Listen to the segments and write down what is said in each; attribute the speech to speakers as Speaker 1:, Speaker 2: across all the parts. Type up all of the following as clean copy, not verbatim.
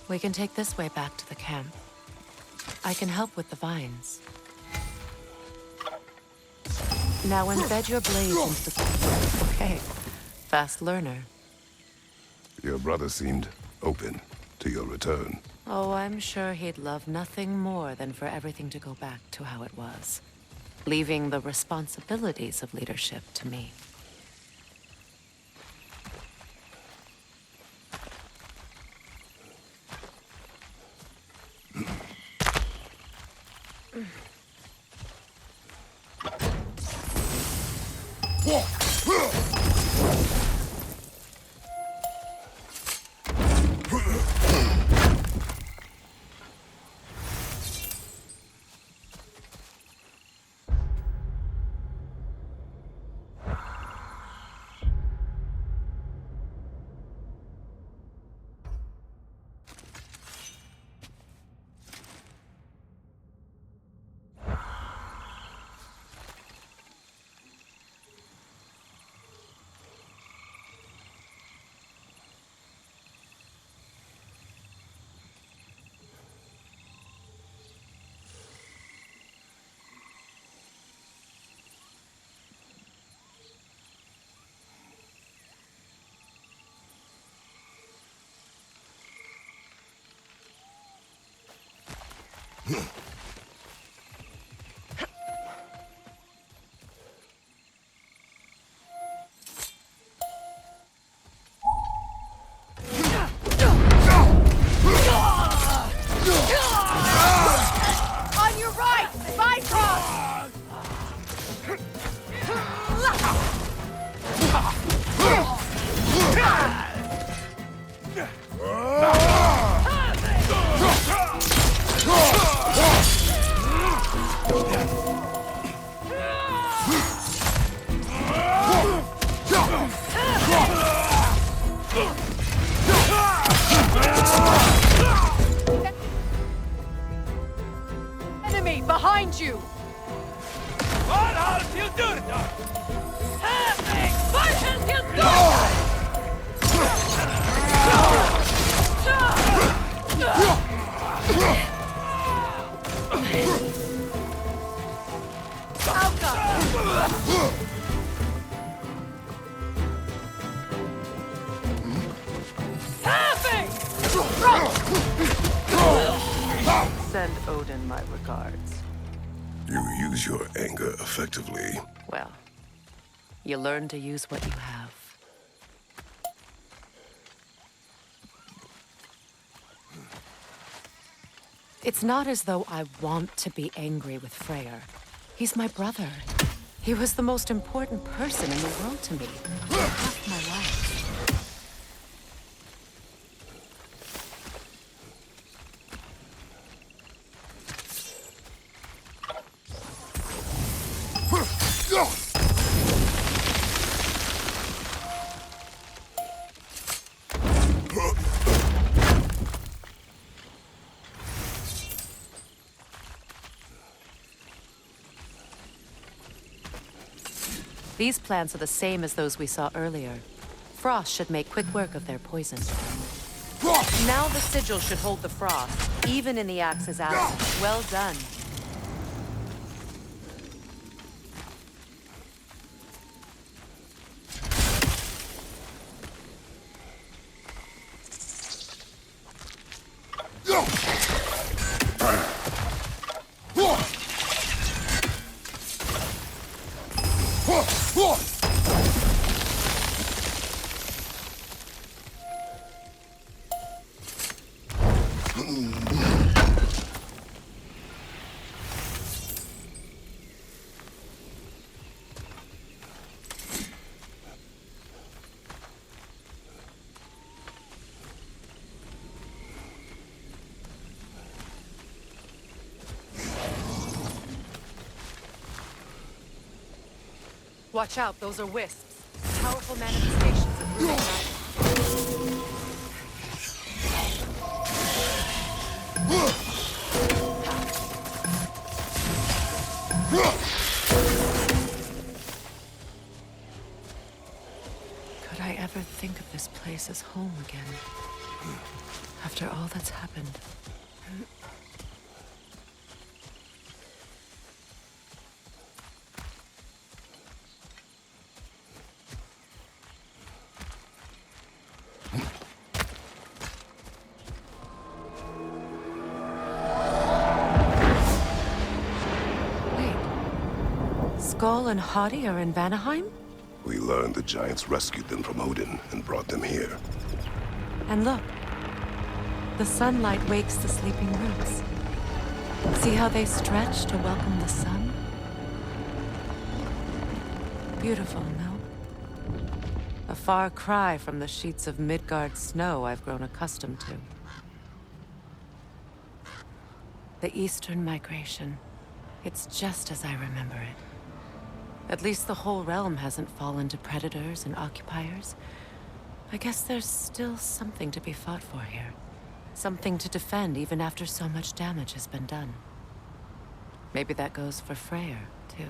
Speaker 1: We can take this way back to the camp. I can help with the vines. Now embed your blades into the... Okay. Fast learner.
Speaker 2: Your brother seemed open to your return.
Speaker 1: Oh, I'm sure he'd love nothing more than for everything to go back to how it was. Leaving the responsibilities of leadership to me.
Speaker 3: On your right! Bifrost! Enemy behind you!
Speaker 4: Vad har till dörren?
Speaker 3: Perfect! Varför till dörren?
Speaker 1: Send Odin my regards.
Speaker 2: You use your anger effectively.
Speaker 1: Well, you learn to use what you have. It's not as though I want to be angry with Freyr. He's my brother. He was the most important person in the world to me. For half my life. These plants are the same as those we saw earlier. Frost should make quick work of their poison. Now the sigil should hold the frost, even in the axe's absence. Well done. Watch out, those are wisps. Powerful manifestations of runic magic. Could I ever think of this place as home again? After all that's happened. Wait. Skull and Hati are in Vanaheim?
Speaker 2: We learned the giants rescued them from Odin and brought them here.
Speaker 1: And look. The sunlight wakes the sleeping roots. See how they stretch to welcome the sun? Beautiful, no? A far cry from the sheets of Midgard snow I've grown accustomed to. The Eastern Migration. It's just as I remember it. At least the whole realm hasn't fallen to predators and occupiers. I guess there's still something to be fought for here. Something to defend even after so much damage has been done. Maybe that goes for Freyr, too.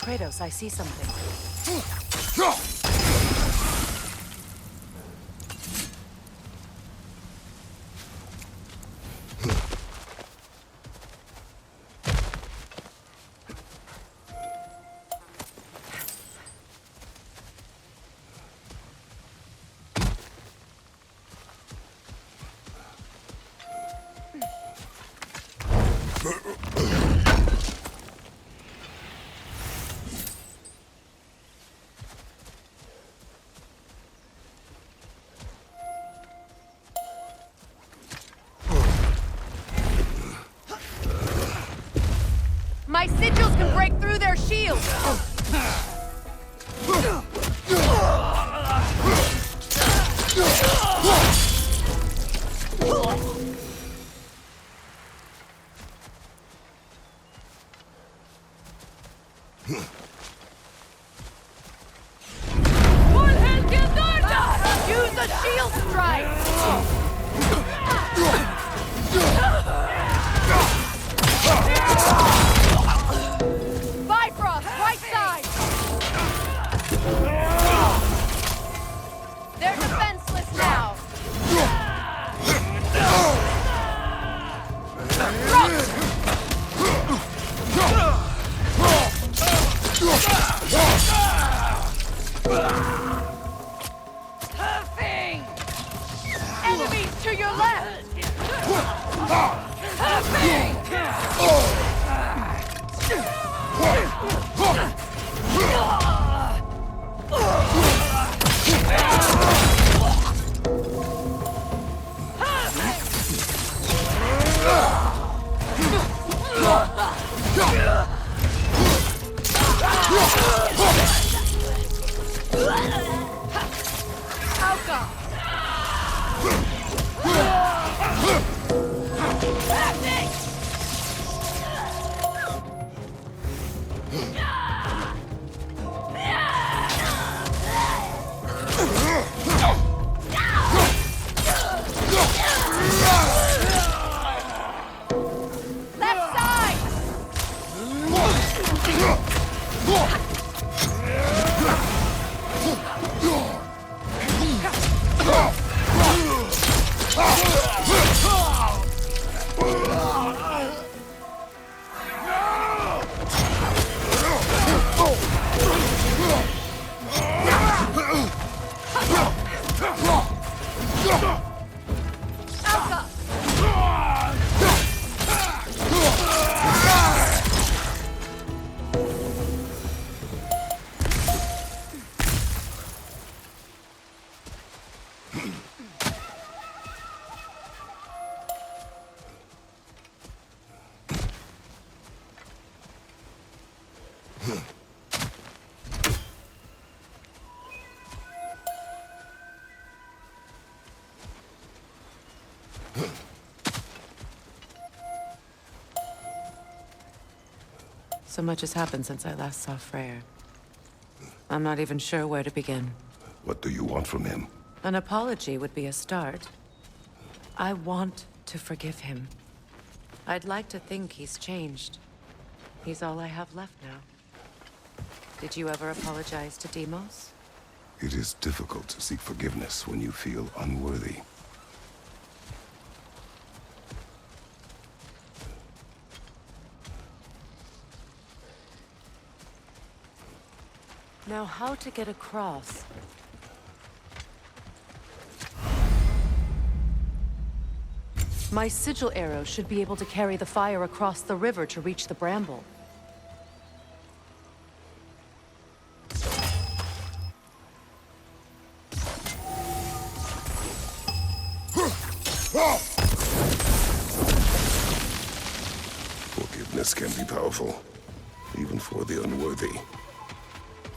Speaker 1: Kratos, I see something.
Speaker 3: My sigils can break through their shields! Use the shield strike! Bifrost, right side! They're defenseless now! Huffing! Enemies to your left! Huffing! Outcome! Left side!
Speaker 1: So much has happened since I last saw Freyr. I'm not even sure where to begin.
Speaker 2: What do you want from him?
Speaker 1: An apology would be a start. I want to forgive him. I'd like to think he's changed. He's all I have left now. Did you ever apologize to Deimos?
Speaker 2: It is difficult to seek forgiveness when you feel unworthy.
Speaker 1: Now, how to get across? My sigil arrow should be able to carry the fire across the river to reach the bramble.
Speaker 2: Forgiveness can be powerful, even for the unworthy.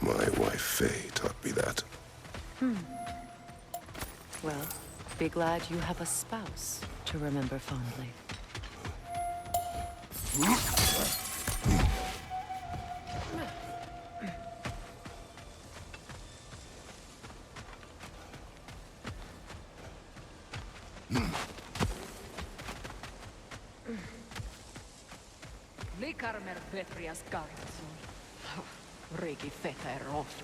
Speaker 2: My wife Faye taught me that.
Speaker 1: Well, be glad you have a spouse to remember fondly.
Speaker 3: Likarmer Petrias Gartson. Rigi Fetter off.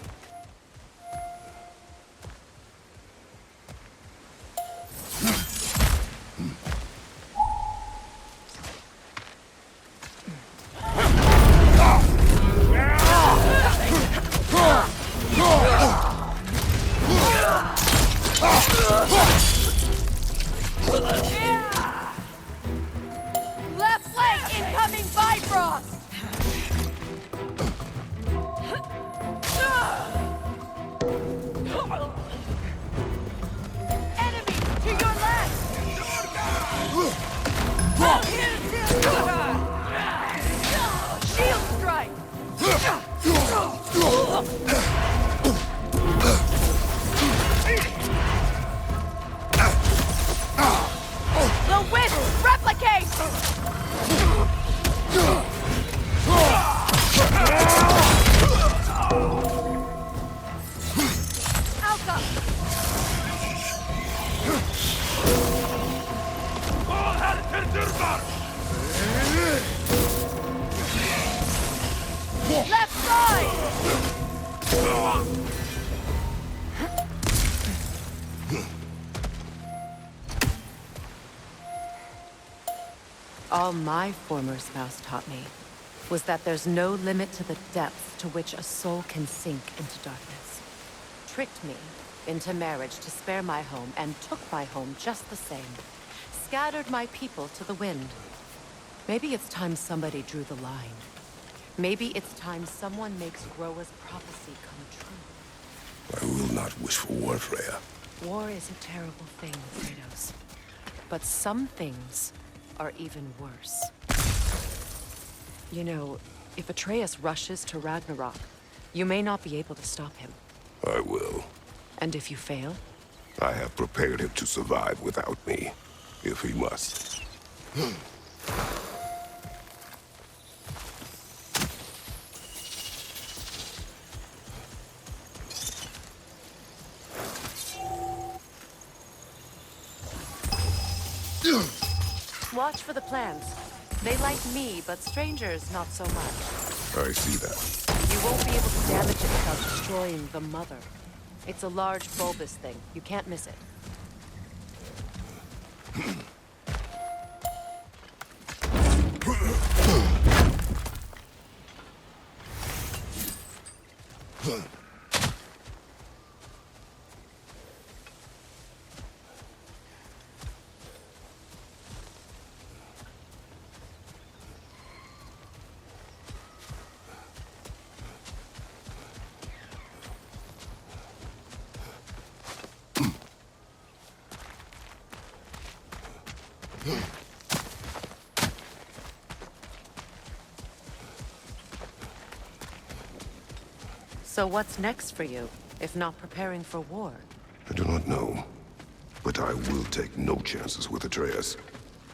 Speaker 3: Left leg incoming Bifrost! Enemy to your left! Shield strike! The wisp replicates! Alka!
Speaker 4: All helter Durbar!
Speaker 3: Left side!
Speaker 1: All my former spouse taught me was that there's no limit to the depth to which a soul can sink into darkness. Tricked me into marriage to spare my home and took my home just the same. Scattered my people to the wind. Maybe it's time somebody drew the line. Maybe it's time someone makes Groa's prophecy come true.
Speaker 2: I will not wish for war, Freya.
Speaker 1: War is a terrible thing, Kratos. But some things are even worse. You know, if Atreus rushes to Ragnarok, you may not be able to stop him.
Speaker 2: I will.
Speaker 1: And if you fail?
Speaker 2: I have prepared him to survive without me, if he must.
Speaker 1: Watch for the plants. They like me, but strangers not so much.
Speaker 2: I see that.
Speaker 1: You won't be able to damage it without destroying the mother. It's a large bulbous thing. You can't miss it. So what's next for you, if not preparing for war?
Speaker 2: I do not know, but I will take no chances with Atreus.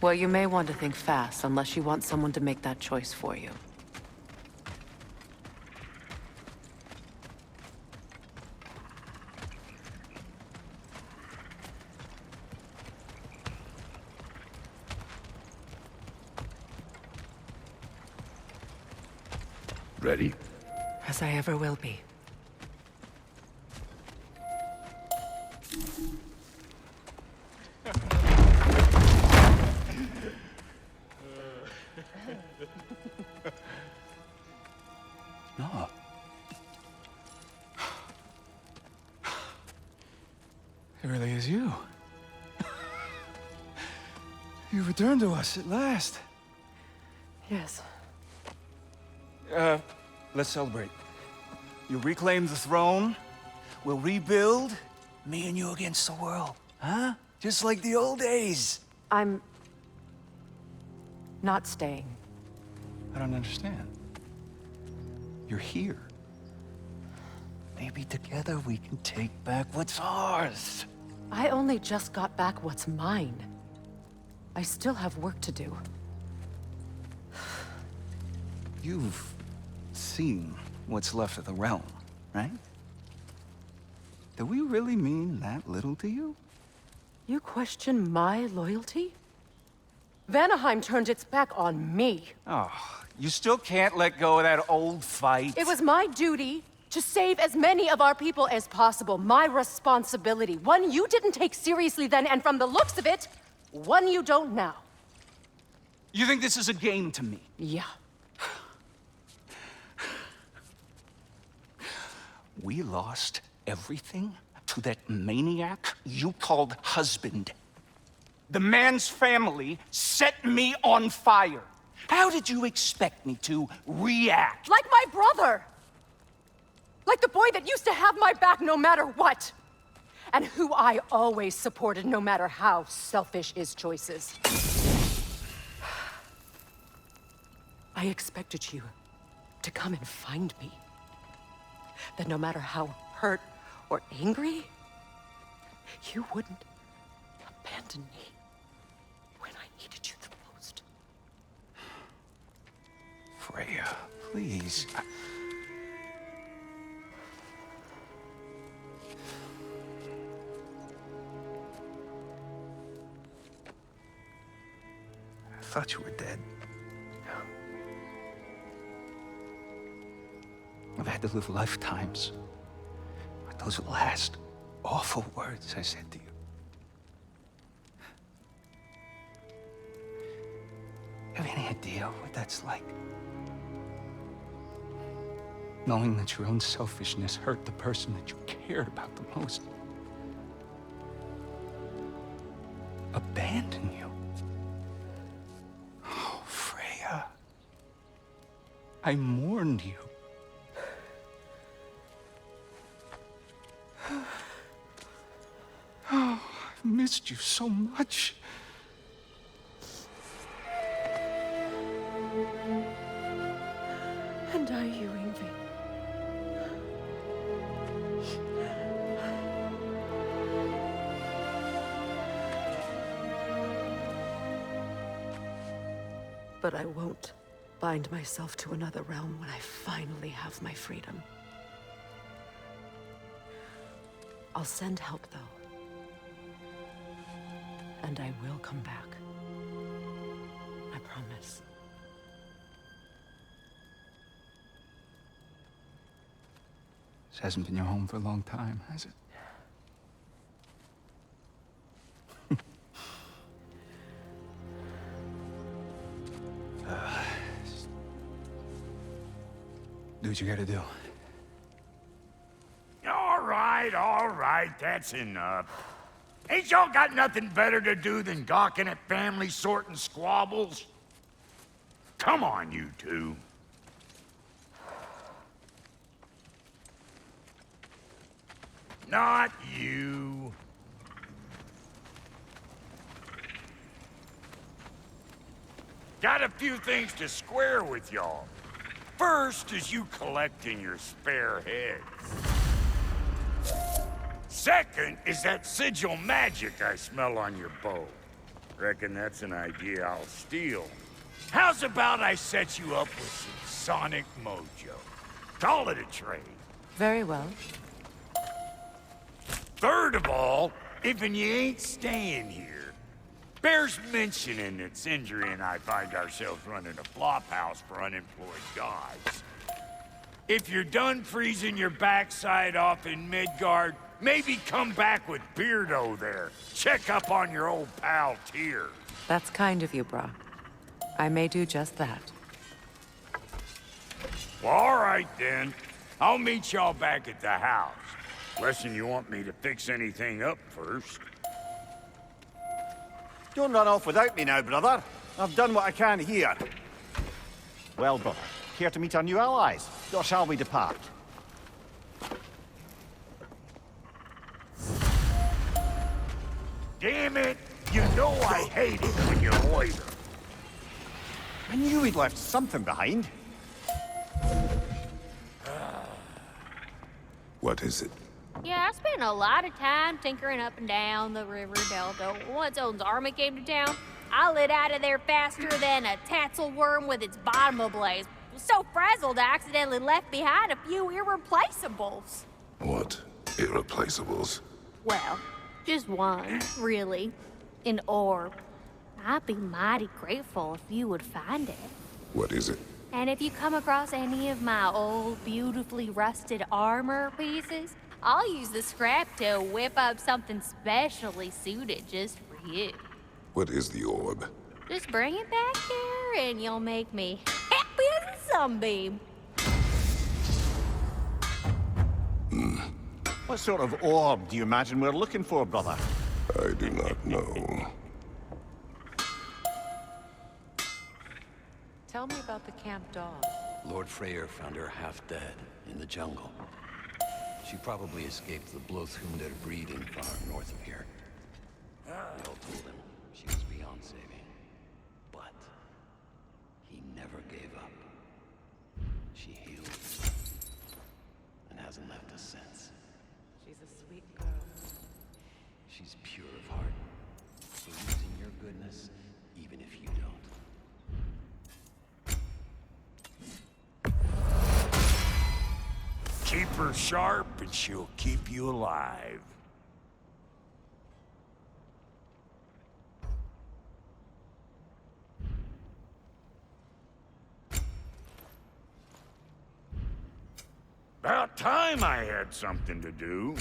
Speaker 1: Well, you may want to think fast, unless you want someone to make that choice for you.
Speaker 2: Ready?
Speaker 1: As I ever will be.
Speaker 5: No. It really is you. You returned to us at last.
Speaker 1: Yes.
Speaker 5: Let's celebrate. You reclaim the throne. We'll rebuild. Me and you against the world. Huh? Just like the old days.
Speaker 1: I'm... not staying.
Speaker 5: I don't understand. You're here. Maybe together we can take back what's ours.
Speaker 1: I only just got back what's mine. I still have work to do.
Speaker 5: You've seen what's left of the realm, right? Do we really mean that little to you?
Speaker 1: You question my loyalty? Vanaheim turned its back on me.
Speaker 5: Oh, you still can't let go of that old fight?
Speaker 1: It was my duty to save as many of our people as possible. My responsibility. One you didn't take seriously then, and from the looks of it, one you don't now.
Speaker 5: You think this is a game to me?
Speaker 1: Yeah.
Speaker 5: We lost everything to that maniac you called husband. The man's family set me on fire. How did you expect me to react?
Speaker 1: Like my brother! Like the boy that used to have my back no matter what! And who I always supported no matter how selfish his choices. I expected you to come and find me. That no matter how hurt or angry, you wouldn't abandon me when I needed you the most.
Speaker 5: Freya, please. I thought you were dead. I've had to live lifetimes with those last awful words I said to you. Have any idea what that's like? Knowing that your own selfishness hurt the person that you cared about the most. Abandon you. Oh, Freya. I mourned you. Oh, I've missed you so much.
Speaker 1: And are you, Ingvi? But I won't bind myself to another realm when I finally have my freedom. I'll send help, though. And I will come back. I promise.
Speaker 5: This hasn't been your home for a long time, has it? Do what you gotta do.
Speaker 4: All right, that's enough. Ain't y'all got nothing better to do than gawking at family sorting squabbles? Come on, you two. Not you. Got a few things to square with y'all. First is you collecting your spare heads. Second is that sigil magic I smell on your bow. Reckon that's an idea I'll steal. How's about I set you up with some sonic mojo? Call it a trade.
Speaker 1: Very well.
Speaker 4: Third of all, if you ain't staying here, bears mentioning that Sindri and I find ourselves running a flop house for unemployed guys. If you're done freezing your backside off in Midgard, maybe come back with Beardo there. Check up on your old pal Tyr.
Speaker 1: That's kind of you, Brock. I may do just that.
Speaker 4: Well, all right then. I'll meet y'all back at the house. Unless you want me to fix anything up first.
Speaker 6: Don't run off without me now, brother. I've done what I can here. Well, brother, care to meet our new allies? Or shall we depart?
Speaker 4: Damn it! You know I hate it when you loiter.
Speaker 6: I knew we'd left something behind.
Speaker 2: What is it?
Speaker 3: Yeah, I spent a lot of time tinkering up and down the river delta. Once Odin's army came to town, I lit out of there faster than a tassel worm with its bottom ablaze. Was so frazzled I accidentally left behind a few irreplaceables.
Speaker 2: What irreplaceables?
Speaker 3: Well, just one, really. An orb. I'd be mighty grateful if you would find it.
Speaker 2: What is it?
Speaker 3: And if you come across any of my old, beautifully rusted armor pieces, I'll use the scrap to whip up something specially suited just for you.
Speaker 2: What is the orb?
Speaker 3: Just bring it back here and you'll make me happy as a sunbeam.
Speaker 6: What sort of orb do you imagine we're looking for, brother?
Speaker 2: I do not know.
Speaker 1: Tell me about the camp dog.
Speaker 7: Lord Freyr found her half dead in the jungle. She probably escaped the Blothhunder breeding far north of here. They all told him she was beyond saving. But he never gave up. She healed and hasn't left us since.
Speaker 1: She's a sweet girl.
Speaker 7: She's pure of heart, believes in your goodness, even if you don't.
Speaker 4: Keep her sharp and she'll keep you alive. About time I had something to do.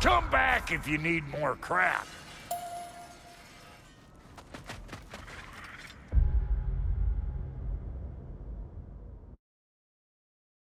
Speaker 4: Come back if you need more crap.